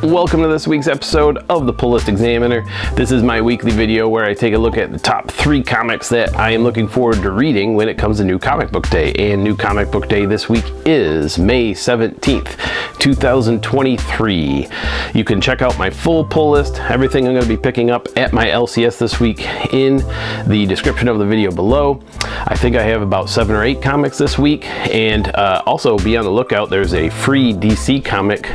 Welcome to this week's episode of the Pull List Examiner. This is my weekly video where I take a look at the top 3 comics that I am looking forward to reading when it comes to New Comic Book Day. And New Comic Book Day this week is May 17th, 2023. You can check out my full pull list, everything I'm going to be picking up at my LCS this week, in the description of the video below. I think I have about 7 or 8 comics this week, and also be on the lookout. There's a free DC comic.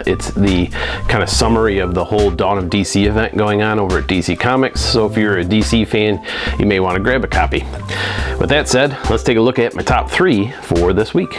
It's the kind of summary of the whole Dawn of DC event going on over at DC Comics. So if you're a DC fan, you may want to grab a copy. With that said, let's take a look at my top 3 for this week.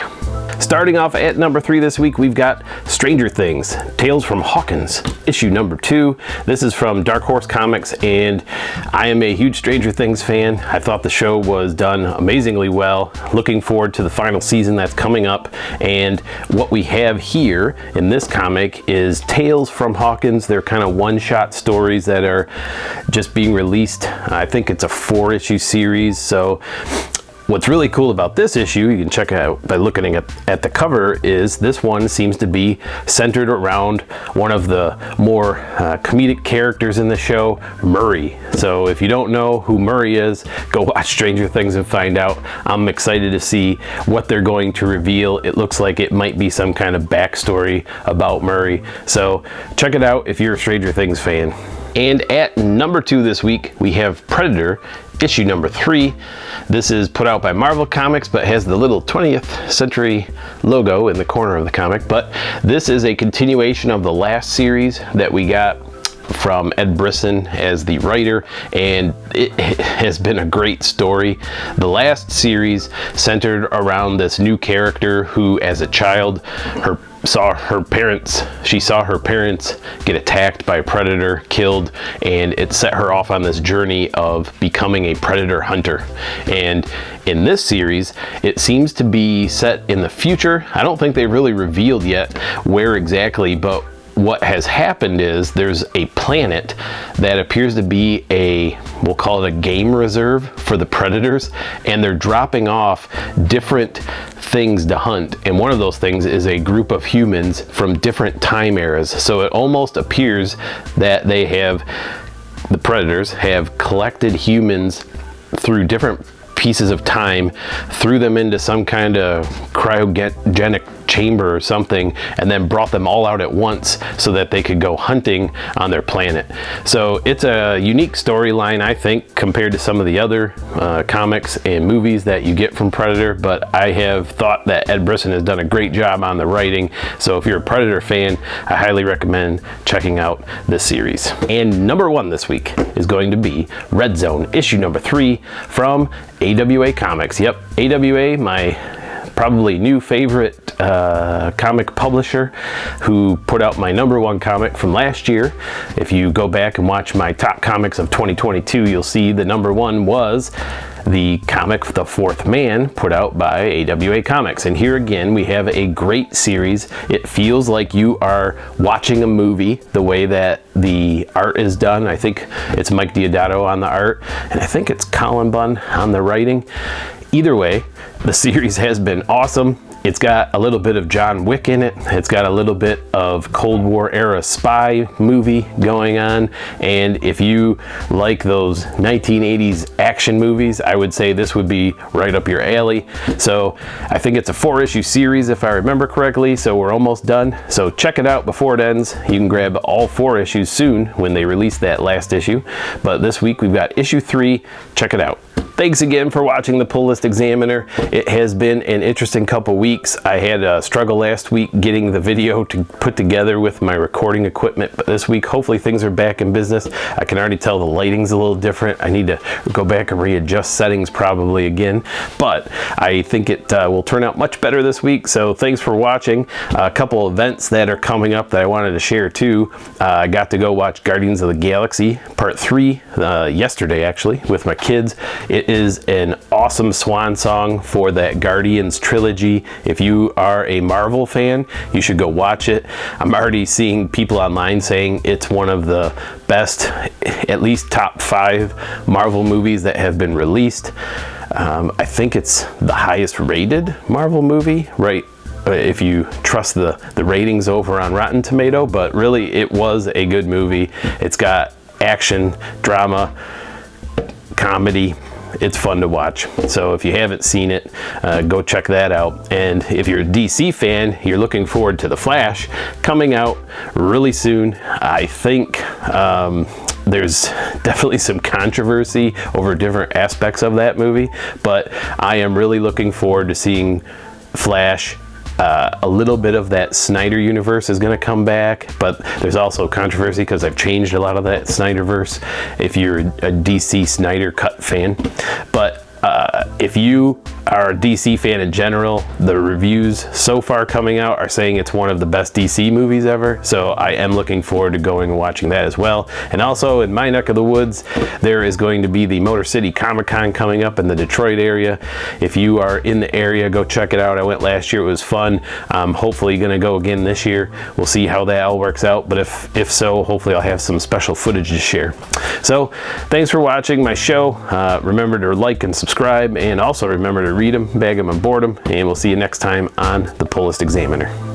Starting off at number 3 this week, we've got Stranger Things, Tales from Hawkins, issue number 2. This is from Dark Horse Comics, and I am a huge Stranger Things fan. I thought the show was done amazingly well. Looking forward to the final season that's coming up. And what we have here in this comic is Tales from Hawkins. They're kind of one-shot stories that are just being released. I think it's a 4-issue series. So what's really cool about this issue, you can check out by looking at the cover, is this one seems to be centered around one of the more comedic characters in the show, Murray. So if you don't know who Murray is, go watch Stranger Things and find out. I'm excited to see what they're going to reveal. It looks like it might be some kind of backstory about Murray. So check it out if you're a Stranger Things fan. And at number 2 this week, we have Predator, issue number 3. This is put out by Marvel Comics, but has the little 20th century logo in the corner of the comic. But this is a continuation of the last series that we got from Ed Brisson as the writer, and it has been a great story. The last series centered around this new character who, as a child, she saw her parents get attacked by a predator, killed, and it set her off on this journey of becoming a predator hunter. And in this series, it seems to be set in the future. I don't think they really revealed yet where exactly, but what has happened is there's a planet that appears to be we'll call it a game reserve for the predators, and they're dropping off different things to hunt, and one of those things is a group of humans from different time eras. So it almost appears that the predators have collected humans through different pieces of time, threw them into some kind of cryogenic chamber or something, and then brought them all out at once so that they could go hunting on their planet. So it's a unique storyline, I think, compared to some of the other comics and movies that you get from Predator, but I have thought that Ed Brisson has done a great job on the writing. So if you're a Predator fan, I highly recommend checking out this series. And number 1 this week is going to be Red Zone, issue number 3 from AWA Comics. Yep, AWA, my probably new favorite comic publisher, who put out my number 1 comic from last year. If you go back and watch my top comics of 2022, you'll see the number 1 was the comic The Fourth Man, put out by AWA Comics. And here again, we have a great series. It feels like you are watching a movie, the way that the art is done. I think it's Mike Deodato on the art, and I think it's Colin Bunn on the writing. Either way, the series has been awesome. It's got a little bit of John Wick in it. It's got a little bit of Cold War era spy movie going on. And if you like those 1980s action movies, I would say this would be right up your alley. So I think it's a 4-issue series if I remember correctly. So we're almost done. So check it out before it ends. You can grab all 4 issues soon when they release that last issue. But this week we've got issue 3. Check it out. Thanks again for watching the Pull List Examiner. It has been an interesting couple weeks. I had a struggle last week getting the video to put together with my recording equipment, but this week hopefully things are back in business. I can already tell the lighting's a little different. I need to go back and readjust settings probably again, but I think it will turn out much better this week. So thanks for watching. A couple events that are coming up that I wanted to share too. I got to go watch Guardians of the Galaxy Part 3 yesterday actually with my kids. It is an awesome swan song for that Guardians trilogy. If you are a Marvel fan, you should go watch it. I'm already seeing people online saying it's one of the best, at least top 5 Marvel movies that have been released. I think it's the highest rated Marvel movie, right if you trust the ratings over on Rotten Tomato, but really it was a good movie. It's got action, drama, comedy. It's fun to watch. So if you haven't seen it, go check that out. And if you're a DC fan, you're looking forward to The Flash coming out really soon. I think there's definitely some controversy over different aspects of that movie, but I am really looking forward to seeing Flash. A little bit of that Snyder universe is going to come back, but there's also controversy because I've changed a lot of that Snyderverse if you're a DC Snyder Cut fan. But if you are a DC fan in general, the reviews so far coming out are saying it's one of the best DC movies ever, so I am looking forward to going and watching that as well. And also in my neck of the woods, there is going to be the Motor City Comic-Con coming up in the Detroit area. If you are in the area, go check it out. I went last year, it was fun. I'm hopefully going to go again this year. We'll see how that all works out, but if so, hopefully I'll have some special footage to share. So thanks for watching my show. Remember to like and subscribe, and also remember to read them, bag them, and board them, and we'll see you next time on The Pullist Examiner.